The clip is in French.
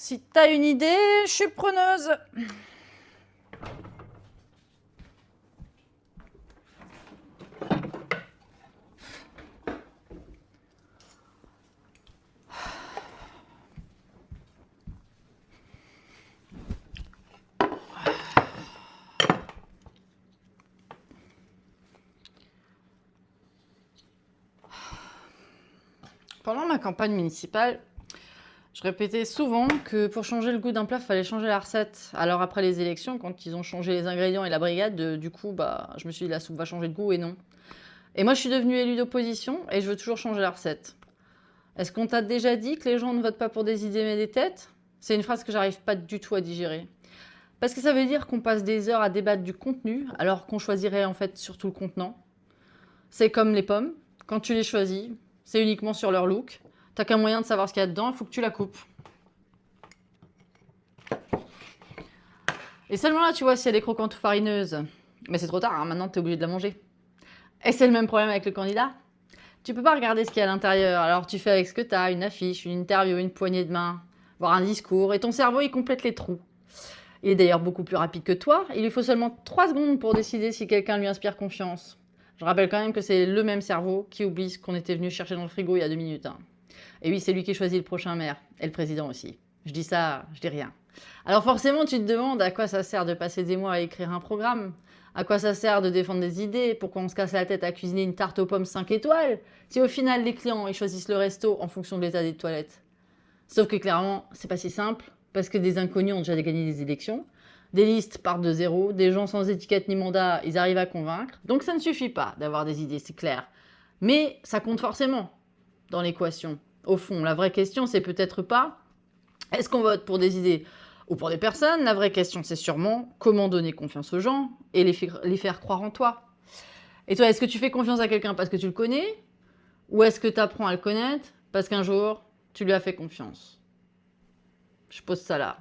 Si t'as une idée, je suis preneuse. Pendant ma campagne municipale, je répétais souvent que pour changer le goût d'un plat, il fallait changer la recette. Alors après les élections, quand ils ont changé les ingrédients et la brigade, du coup, je me suis dit la soupe va changer de goût et non. Et moi, je suis devenue élue d'opposition et je veux toujours changer la recette. Est-ce qu'on t'a déjà dit que les gens ne votent pas pour des idées mais des têtes? C'est une phrase que j'arrive pas du tout à digérer. Parce que ça veut dire qu'on passe des heures à débattre du contenu alors qu'on choisirait en fait surtout le contenant. C'est comme les pommes, quand tu les choisis, c'est uniquement sur leur look. T'as qu'un moyen de savoir ce qu'il y a dedans, il faut que tu la coupes. Et seulement là, tu vois si elle est croquante ou farineuse. Mais c'est trop tard, hein, maintenant t'es obligé de la manger. Et c'est le même problème avec le candidat. Tu peux pas regarder ce qu'il y a à l'intérieur, alors tu fais avec ce que t'as, une affiche, une interview, une poignée de main, voire un discours, et ton cerveau il complète les trous. Il est d'ailleurs beaucoup plus rapide que toi, il lui faut seulement 3 secondes pour décider si quelqu'un lui inspire confiance. Je rappelle quand même que c'est le même cerveau qui oublie ce qu'on était venu chercher dans le frigo il y a 2 minutes. Hein. Et oui, c'est lui qui choisit le prochain maire, et le président aussi. Je dis ça, je dis rien. Alors forcément, tu te demandes à quoi ça sert de passer des mois à écrire un programme, à quoi ça sert de défendre des idées, pourquoi on se casse la tête à cuisiner une tarte aux pommes 5 étoiles, si au final les clients ils choisissent le resto en fonction de l'état des toilettes. Sauf que clairement, c'est pas si simple, parce que des inconnus ont déjà gagné des élections, des listes partent de zéro, des gens sans étiquette ni mandat, ils arrivent à convaincre. Donc ça ne suffit pas d'avoir des idées, c'est clair. Mais ça compte forcément dans l'équation. Au fond, la vraie question, c'est peut-être pas est-ce qu'on vote pour des idées ou pour des personnes. La vraie question, c'est sûrement comment donner confiance aux gens et les faire croire en toi. Et toi, est-ce que tu fais confiance à quelqu'un parce que tu le connais ou est-ce que tu apprends à le connaître parce qu'un jour, tu lui as fait confiance? Je pose ça là.